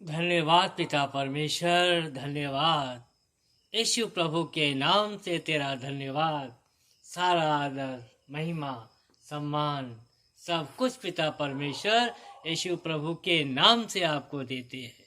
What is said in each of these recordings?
धन्यवाद पिता परमेश्वर, धन्यवाद यीशु प्रभु के नाम से तेरा धन्यवाद। सारा आदर, महिमा, सम्मान सब कुछ पिता परमेश्वर यीशु प्रभु के नाम से आपको देते हैं।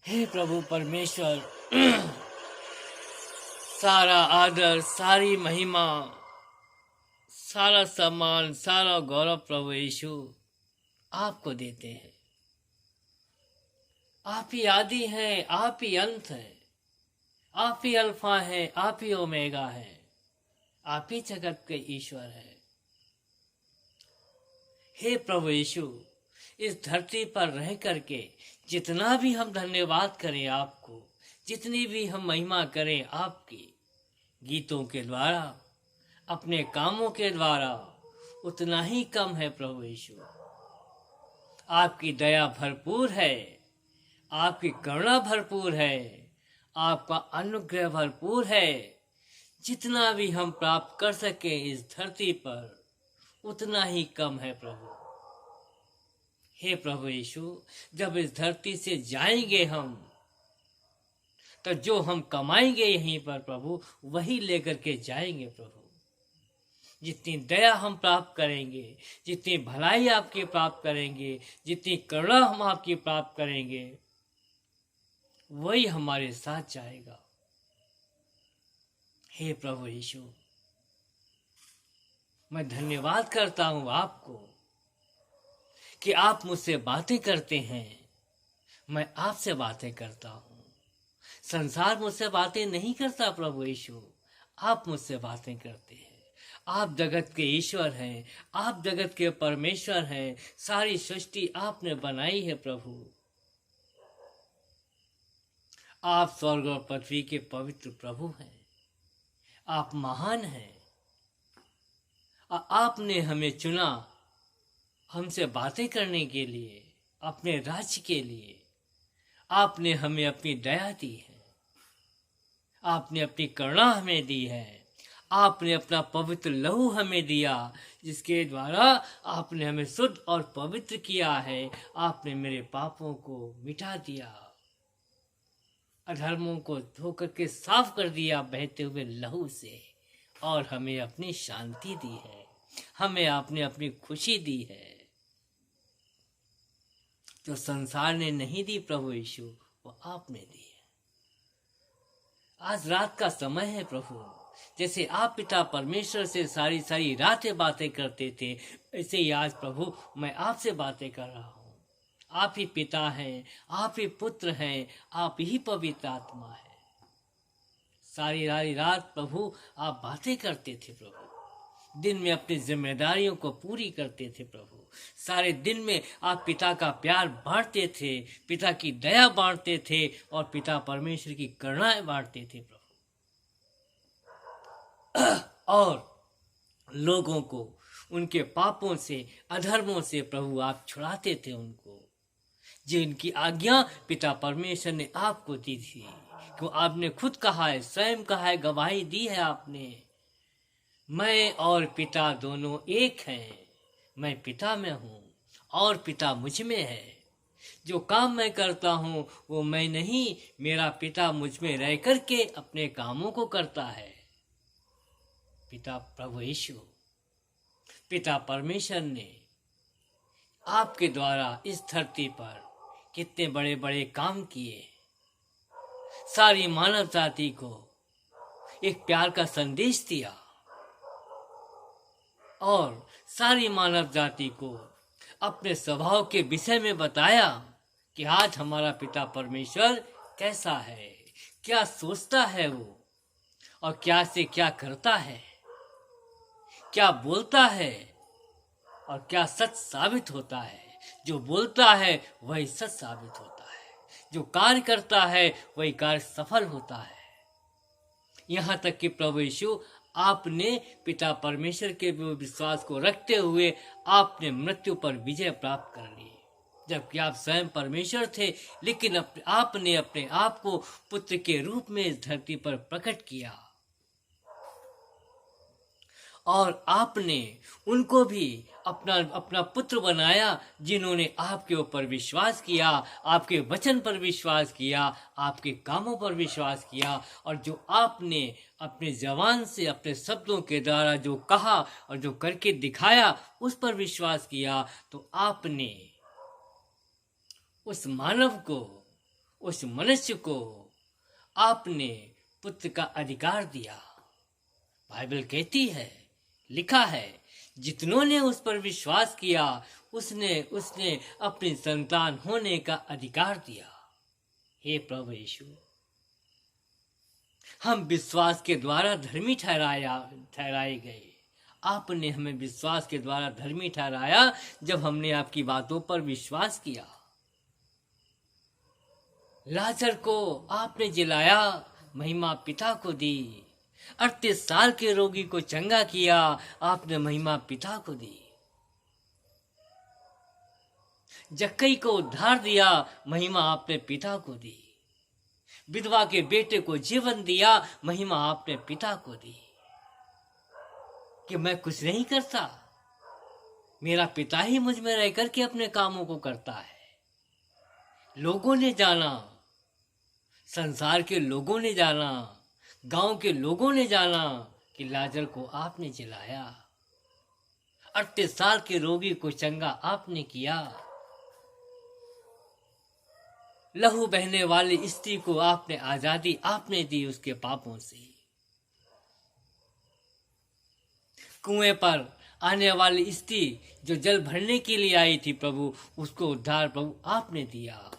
हे प्रभु परमेश्वर, सारा आदर, सारी महिमा, सारा सम्मान, सारा गौरव प्रभु यीशु आपको देते हैं। आप ही आदि हैं, आप ही अंत हैं, आप ही अल्फा हैं, आप ही ओमेगा हैं, आप ही जगत के ईश्वर हैं। हे प्रभु यीशु, इस धरती पर रह करके जितना भी हम धन्यवाद करें आपको, जितनी भी हम महिमा करें आपकी, गीतों के द्वारा, अपने कामों के द्वारा, उतना ही कम है प्रभु यीशु। आपकी दया भरपूर है, आपकी करुणा भरपूर है, आपका अनुग्रह भरपूर है। जितना भी हम प्राप्त कर सके इस धरती पर, उतना ही कम है प्रभु। हे प्रभु यीशु, जब इस धरती से जाएंगे हम, तो जो हम कमाएंगे यहीं पर प्रभु, वही लेकर के जाएंगे प्रभु। जितनी दया हम प्राप्त करेंगे, जितनी भलाई आपकी प्राप्त करेंगे, जितनी करुणा हम आपकी प्राप्त करेंगे, वही हमारे साथ जाएगा। हे प्रभु यीशु, मैं धन्यवाद करता हूं आपको कि आप मुझसे बातें करते हैं, मैं आपसे बातें करता हूं। संसार मुझसे बातें नहीं करता प्रभु यीशु, आप मुझसे बातें करते हैं। आप जगत के ईश्वर हैं, आप जगत के परमेश्वर हैं। सारी सृष्टि आपने बनाई है प्रभु। आप स्वर्ग और पृथ्वी के पवित्र प्रभु हैं। आप महान हैं। आपने हमें चुना हमसे बातें करने के लिए, अपने राज्य के लिए। आपने हमें अपनी दया दी है, आपने अपनी करुणा हमें दी है, आपने अपना पवित्र लहू हमें दिया, जिसके द्वारा आपने हमें शुद्ध और पवित्र किया है। आपने मेरे पापों को मिटा दिया, अधर्मों को धो करके साफ कर दिया बहते हुए लहू से, और हमें अपनी शांति दी है, हमें आपने अपनी खुशी दी है जो संसार ने नहीं दी प्रभु यीशु, वो आपने दी है। आज रात का समय है प्रभु, जैसे आप पिता परमेश्वर से सारी सारी रातें बातें करते थे, ऐसे ही आज प्रभु मैं आपसे बातें कर रहा हूँ। आप ही पिता हैं, आप ही पुत्र हैं, आप ही पवित्र आत्मा है। सारी सारी रात प्रभु आप बातें करते थे प्रभु, दिन में अपनी जिम्मेदारियों को पूरी करते थे प्रभु। सारे दिन में आप पिता का प्यार बांटते थे, पिता की दया बांटते थे, और पिता परमेश्वर की करुणाएं बांटते थे प्रभु। और लोगों को उनके पापों से, अधर्मों से प्रभु आप छुड़ाते थे उनको। जिनकी आज्ञा पिता परमेश्वर ने आपको दी थी, तो आपने खुद कहा है, स्वयं कहा है, गवाही दी है आपने, मैं और पिता दोनों एक हैं। मैं पिता में हूँ और पिता मुझ में है। जो काम मैं करता हूँ वो मैं नहीं, मेरा पिता मुझ में रह करके अपने कामों को करता है। पिता प्रभु यीशु, पिता परमेश्वर ने आपके द्वारा इस धरती पर कितने बड़े बड़े काम किए। सारी मानव जाति को एक प्यार का संदेश दिया और सारी मानव जाति को अपने स्वभाव के विषय में बताया कि आज हमारा पिता परमेश्वर कैसा है, क्या सोचता है वो, और क्या से क्या करता है, क्या बोलता है और क्या सच साबित होता है। जो बोलता है वही सच साबित होता है, जो कार्य करता है वही कार्य सफल होता है। यहाँ तक कि प्रभु यीशु, आपने पिता परमेश्वर के विश्वास को रखते हुए आपने मृत्यु पर विजय प्राप्त कर ली, जबकि आप स्वयं परमेश्वर थे, लेकिन आपने अपने आप को पुत्र के रूप में इस धरती पर प्रकट किया और आपने उनको भी अपना पुत्र बनाया जिन्होंने आपके ऊपर विश्वास किया, आपके वचन पर विश्वास किया, आपके कामों पर विश्वास किया, और जो आपने अपने जबान से अपने शब्दों के द्वारा जो कहा और जो करके दिखाया उस पर विश्वास किया, तो आपने उस मानव को, उस मनुष्य को आपने पुत्र का अधिकार दिया। बाइबल कहती है, लिखा है, जितनों ने उस पर विश्वास किया उसने अपनी संतान होने का अधिकार दिया। हे प्रभु यीशु, हम विश्वास के द्वारा धर्मी ठहराए गए। आपने हमें विश्वास के द्वारा धर्मी ठहराया जब हमने आपकी बातों पर विश्वास किया। लाजर को आपने जिलाया, महिमा पिता को दी। 38 साल के रोगी को चंगा किया, आपने महिमा पिता को दी। जक्कई को उद्धार दिया, महिमा आपने पिता को दी। विधवा के बेटे को जीवन दिया, महिमा आपने पिता को दी। कि मैं कुछ नहीं करता, मेरा पिता ही मुझ में रह करके अपने कामों को करता है। लोगों ने जाना, संसार के लोगों ने जाना, गांव के लोगों ने जाना कि लाजर को आपने जिलाया। 38 साल के रोगी को चंगा आपने किया। लहू बहने वाली स्त्री को आपने आजादी आपने दी उसके पापों से। कुएं पर आने वाली स्त्री जो जल भरने के लिए आई थी प्रभु, उसको उद्धार प्रभु आपने दिया।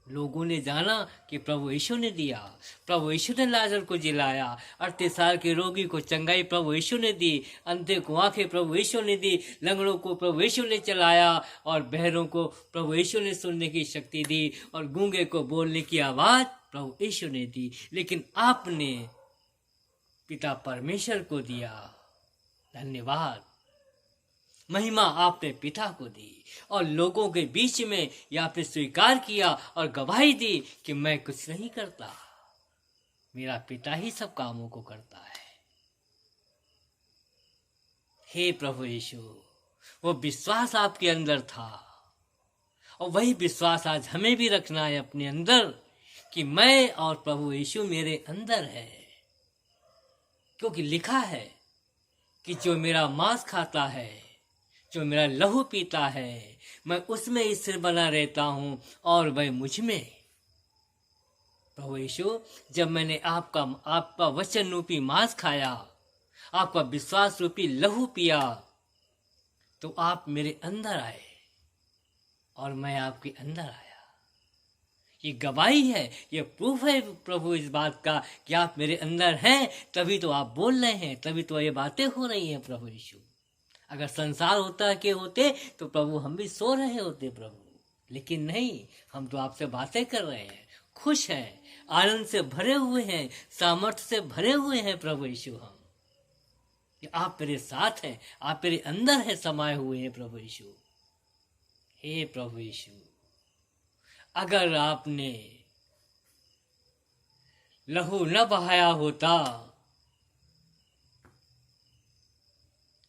लोगों ने जाना कि प्रभु यीशु ने दिया। प्रभु यीशु ने लाजर को जिलाया। 38 साल के रोगी को चंगाई प्रभु यीशु ने दी। अंधे को आंखें प्रभु यीशु ने दी। लंगड़ों को प्रभु यीशु ने चलाया और बहरों को प्रभु यीशु ने सुनने की शक्ति दी और गूंगे को बोलने की आवाज प्रभु यीशु ने दी। लेकिन आपने पिता परमेश्वर को दिया। धन्यवाद। महिमा आपने पिता को दी और लोगों के बीच में यह आपने स्वीकार किया और गवाही दी कि मैं कुछ नहीं करता, मेरा पिता ही सब कामों को करता है। हे प्रभु यीशु, वो विश्वास आपके अंदर था और वही विश्वास आज हमें भी रखना है अपने अंदर कि मैं और प्रभु यीशु मेरे अंदर है। क्योंकि लिखा है कि जो मेरा मांस खाता है, जो मेरा लहू पीता है, मैं उसमें स्थिर बना रहता हूं और वह मुझ में। प्रभु यीशु, जब मैंने आपका वचन रूपी मांस खाया, आपका विश्वास रूपी लहू पिया, तो आप मेरे अंदर आए और मैं आपके अंदर आया। ये गवाही है, ये प्रूफ है प्रभु इस बात का कि आप मेरे अंदर हैं, तभी तो आप बोल रहे हैं, तभी तो ये बातें हो रही हैं। प्रभु यीशु, अगर संसार होता के होते तो प्रभु हम भी सो रहे होते प्रभु, लेकिन नहीं, हम तो आपसे बातें कर रहे हैं, खुश हैं, आनंद से भरे हुए हैं, सामर्थ्य से भरे हुए हैं प्रभु यीशु हम। कि आप मेरे साथ हैं, आप मेरे अंदर है, समाये हुए हैं प्रभु यीशु। हे प्रभु यीशु, अगर आपने लहू न बहाया होता,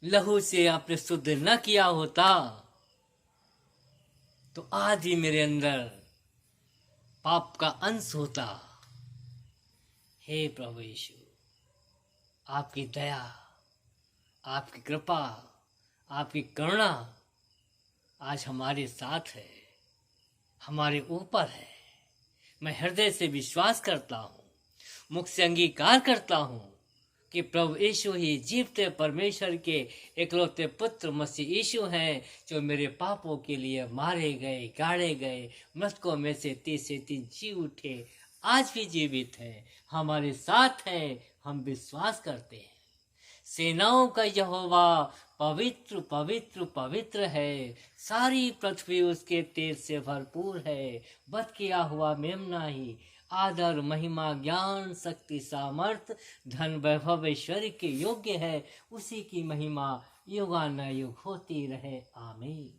लहू से आपने शुद्ध न किया होता, तो आज ही मेरे अंदर पाप का अंश होता। हे प्रभु यीशु, आपकी दया, आपकी कृपा, आपकी करुणा आज हमारे साथ है, हमारे ऊपर है। मैं हृदय से विश्वास करता हूँ, मुख से अंगीकार करता हूँ कि प्रभु यीशु ही जीवते परमेश्वर के इकलौते पुत्र मसीह यीशु हैं, जो मेरे पापों के लिए मारे गए, गाड़े गए, मृतकों में से तीसरे दिन जी उठे, आज भी जीवित हैं, हमारे साथ हैं। हम विश्वास करते हैं सेनाओं का यहोवा पवित्र पवित्र पवित्र है, सारी पृथ्वी उसके तेज से भरपूर है। वध किया हुआ मेमना ही आदर महिमा ज्ञान शक्ति सामर्थ धन वैभव ऐश्वर्य के योग्य है। उसी की महिमा युगानुयुग होती रहे, आमीन।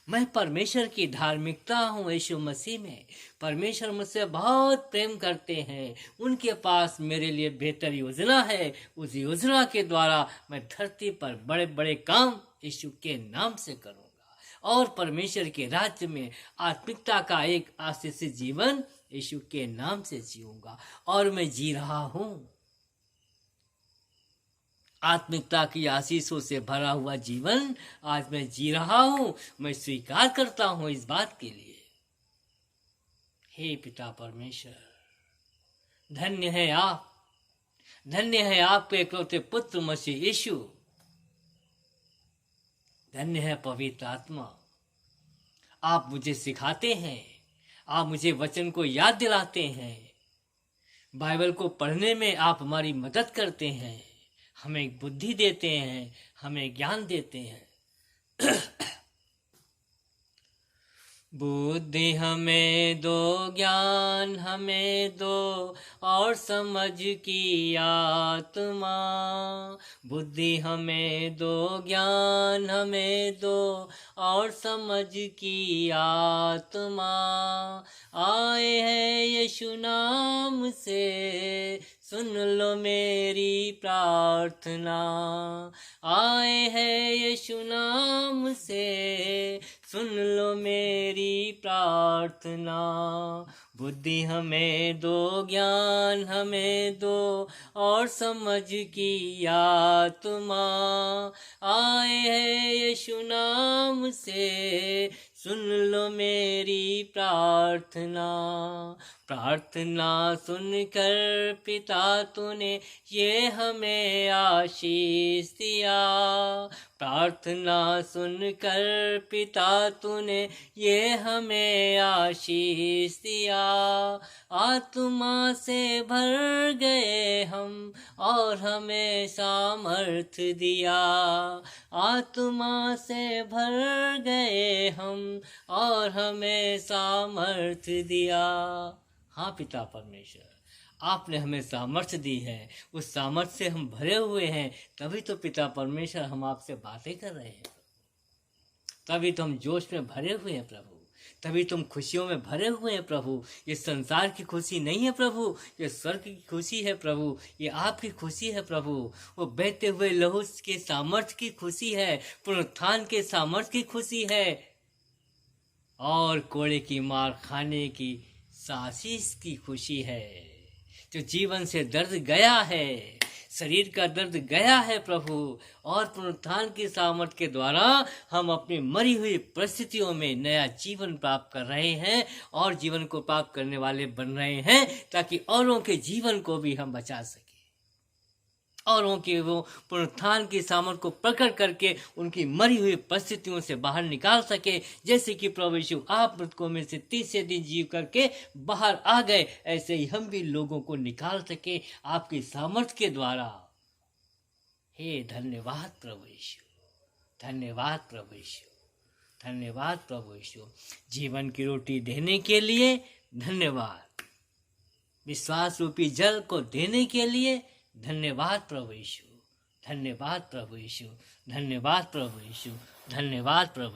मैं परमेश्वर की धार्मिकता हूँ यीशु मसीह में। परमेश्वर मुझसे बहुत प्रेम करते हैं, उनके पास मेरे लिए बेहतर योजना है। उस योजना के द्वारा मैं धरती पर बड़े बड़े काम यीशु के नाम से करूँगा और परमेश्वर के राज्य में आत्मिकता का एक आशीषित जीवन यीशु के नाम से जीऊँगा। और मैं जी रहा हूँ आत्मिकता की आशीषों से भरा हुआ जीवन आज मैं जी रहा हूँ। मैं स्वीकार करता हूँ इस बात के लिए। हे पिता परमेश्वर, धन्य है आप, धन्य है आपके इकलौते पुत्र मसीह यीशु, धन्य है पवित्र आत्मा। आप मुझे सिखाते हैं, आप मुझे वचन को याद दिलाते हैं, बाइबल को पढ़ने में आप हमारी मदद करते हैं, हमें बुद्धि देते हैं, हमें ज्ञान देते हैं। बुद्धि हमें दो, ज्ञान हमें दो और समझ की आत्मा। बुद्धि हमें दो, ज्ञान हमें दो और समझ की आत्मा। आए हैं यीशु नाम से, सुन लो मेरी प्रार्थना। आए हैं यीशु नाम से, सुन लो मेरी प्रार्थना। बुद्धि हमें दो, ज्ञान हमें दो और समझ की आत्मा। आए हैं यीशु नाम से, सुन लो मेरी प्रार्थना। प्रार्थना सुनकर पिता तूने ये हमें आशीष दिया। प्रार्थना सुनकर पिता तूने ये हमें आशीष दिया। आत्मा से भर गए हम और हमें सामर्थ्य दिया। आत्मा से भर गए हम और हमें सामर्थ्य दिया। हाँ पिता परमेश्वर, आपने हमें सामर्थ्य दी है, उस सामर्थ्य से हम भरे हुए हैं, तभी तो पिता परमेश्वर हम आपसे बातें कर रहे हैं। तभी तो हम जोश में भरे हुए हैं प्रभु, तभी तुम खुशियों में भरे हुए हैं प्रभु। ये संसार की खुशी नहीं है प्रभु, ये स्वर्ग की खुशी है प्रभु, ये आपकी खुशी है प्रभु। वो बहते हुए लहू के सामर्थ्य की खुशी है, पुनरुत्थान के सामर्थ्य की खुशी है, और कोड़े की मार खाने की आशीष की खुशी है। जो जीवन से दर्द गया है, शरीर का दर्द गया है प्रभु, और पुनरुत्थान की सामर्थ्य के द्वारा हम अपनी मरी हुई परिस्थितियों में नया जीवन प्राप्त कर रहे हैं और जीवन को प्राप्त करने वाले बन रहे हैं, ताकि औरों के जीवन को भी हम बचा सकें, औरों के वो पुनरुत्थान की सामर्थ्य को प्रकट करके उनकी मरी हुई परिस्थितियों से बाहर निकाल सके। जैसे कि प्रभु यीशु आप मृतकों में से तीसरे दिन जीव करके बाहर आ गए, ऐसे ही हम भी लोगों को निकाल सके आपकी सामर्थ्य के द्वारा। हे धन्यवाद प्रभु यीशु, धन्यवाद प्रभु यीशु, धन्यवाद प्रभु यीशु। जीवन की रोटी देने के लिए धन्यवाद, विश्वास रूपी जल को देने के लिए धन्यवाद प्रभु यीशु, धन्यवाद प्रभु यीशु, धन्यवाद प्रभु यीशु, धन्यवाद प्रभु।